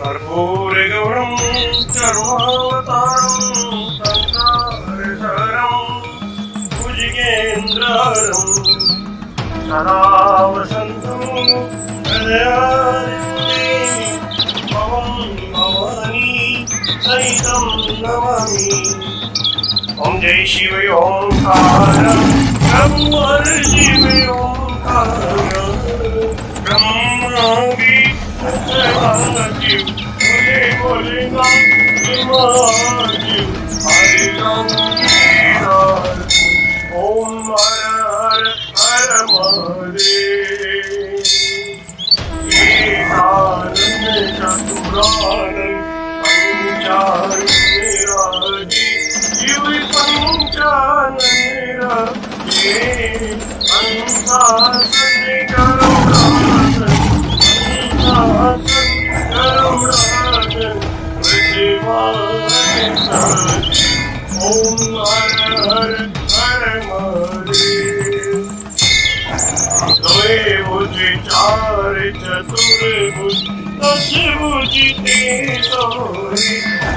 कर्पूरगौरं सर्वावतारं संसारसारं भुजगेन्द्रहरं सदा वसन्तं हृदयारण्ये भवं भवानी सहितं नमामि। ॐ जय शिव ओंकार ब्रह्म शिव ओंकार ब्रह्मा शिव बोले बोले शिव हरि राम ओम हर हर हर महादेव। एकानंद चतुरानंद पंचानंदराजी शिव पंचानंदराजी अंशासन करुणासन अंशासन करुणासन ओम हर हर हर महादेव। द्वे भुज चार चतुर्भुज दश भुज ते सोरे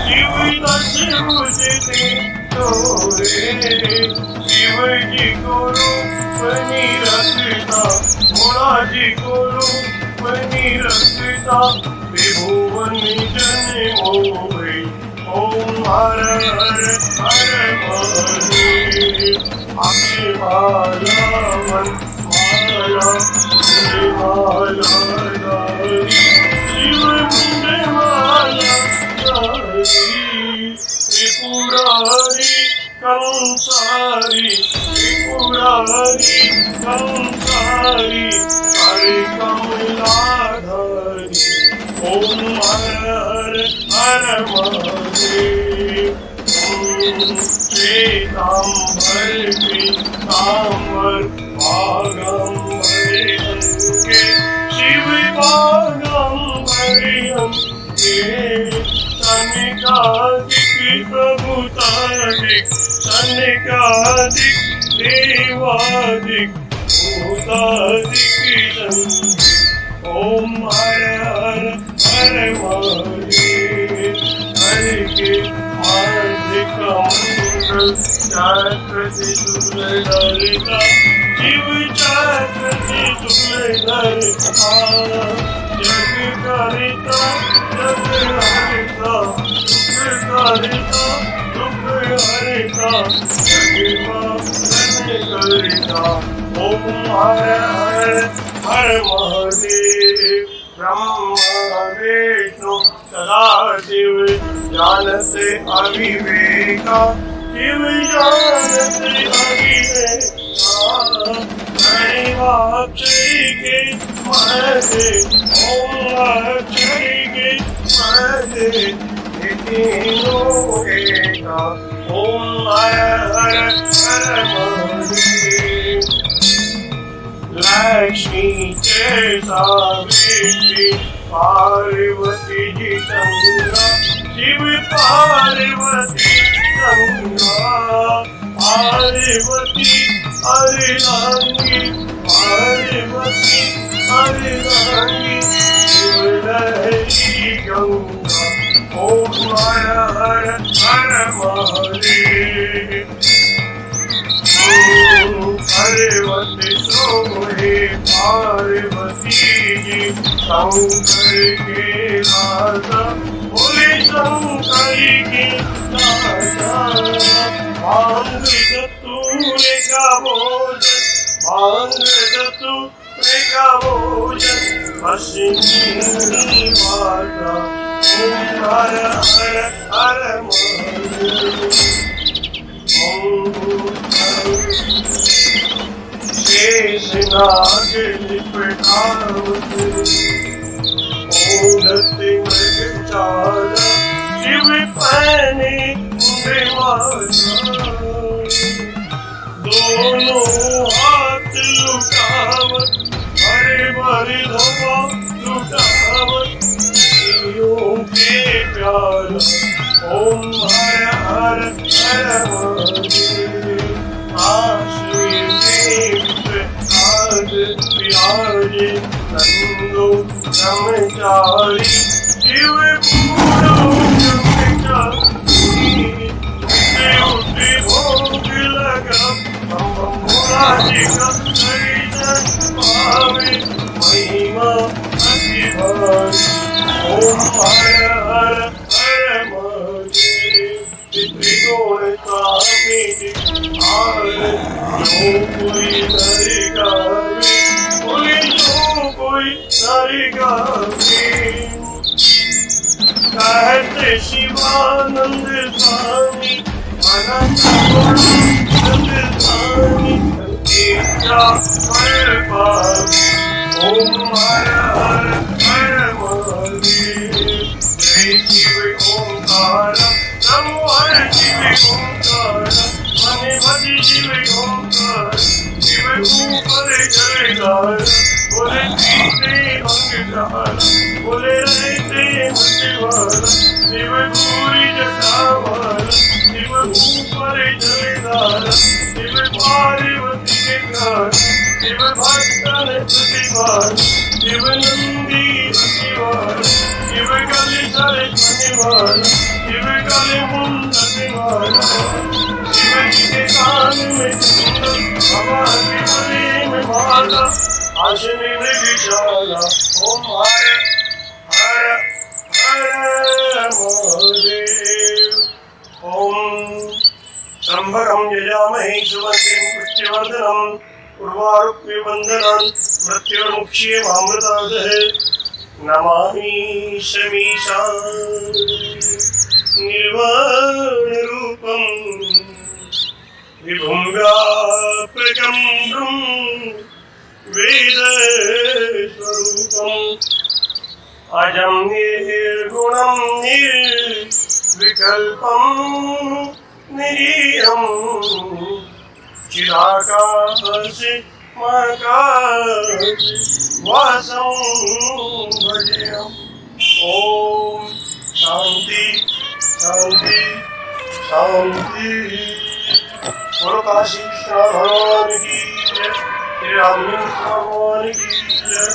शिव दश भुज ते सोरे शिव जी गुरु बनी रखता भोला जी गुरु बनी रखता त्रिभुवन जन मोहे ओम हर हर हर महादेव। अक्षमाला मन माला माला दारी शिव मुंडे माला दारी त्रिपुरारी कंसारी त्रिपुरारी कंसारी हरि कमलाधारी ओम हर हर हर महादेव। श्वेतांबर पीतांबर भागंबर अंके शिव भागंबर अंके सनिकादिक प्रभुतादिक सनिकादिक देवादिक भूतादिक ओम हर हर हर महादेव। हरि के हार्दिक मंगल चाक्रति सुरधरिता शिव चाक्रति सुरधरिता जग करिता जग हरिता दुख करिता दुख हरिता जग करिता ओम हर हर हर महादेव। ब्रह्मा विष्णु सदाशिव जानते अविवेका शिव जानते अविवेका अक्षय के महदे ओम अक्षय के महदे तीनों एका ओम हर हर हर महादेव। लक्ष्मी के सावित्री पार्वती जी गंगा शिव पार्वती गंगा पार्वती हरिरांगी पार्वती हरिरांगी शिव लहरी गंगा ओम हर हर हर महादेव। पार्वती सोहे पार्वती जी शंकर के राजा बोले शंकर के राजा मांग चतुरे का भोजन मांग चतुरे का भोजन पश्चिमी माता ओम हर हर हर महादेव। शेषनाग लिपटावत ओढ़ते मृगचारा शिव पहने मुंडे माता, दोनों हाथ लुटावत हरे भरी धवा लुटावत जीवों के प्यार ओम हर हर हर महादेव। आश्रय देव आज विराजे नंदो ब्रह्मचारी शिव पूरो ब्रह्मचारी उठे भोग लगा हम भोलाजी का दर्शन पावे महिमा अति भारी ओम हर हर हर महादेव। त्रिगुण कामिनी आर जो कोई नर गावे कोई जो कोई नर गावे कहते शिवानंद स्वामी अनंत गुणानंद स्वामी इच्छा फल पावे ओम हर हर हर महादेव। जय शिव ओंकार नमो हर शिव ओंकार मने भजी शिव ओंकार शिव ऊपर जयकार बोले पीते अंगधार बोले रहते मत शिव पूरी जटावार शिव ऊपर जयकार शिव पार्वती के घर शिव भक्तन प्रतिभार शिव नंदी प्रतिभार शिव गले सरे मनिवार शिव गले मुंडनिवार शिव जी के कान में कुंडल हमारे गले में माला आशनी में विशाला ओम हर हर हर महादेव। ओम त्र्यंबकं यजामहे सुगन्धिं पुष्टिवर्धनम् उर्वारुकमिबन्धनान् मृत्युर्मुक्षीयमामृतादः नमामि शमीशान् निर्वाणरूपं विभुं व्यापकं वेदस्वरूपम् अजं निर्गुणं निर्विकल्पं निरीयं चिदाकाशे वासं भजेयम्। ओम शांति शांति शांति। बोलो काशी विश्वनाथ भगवान की जय, श्री रामकृष्ण भगवान की जय।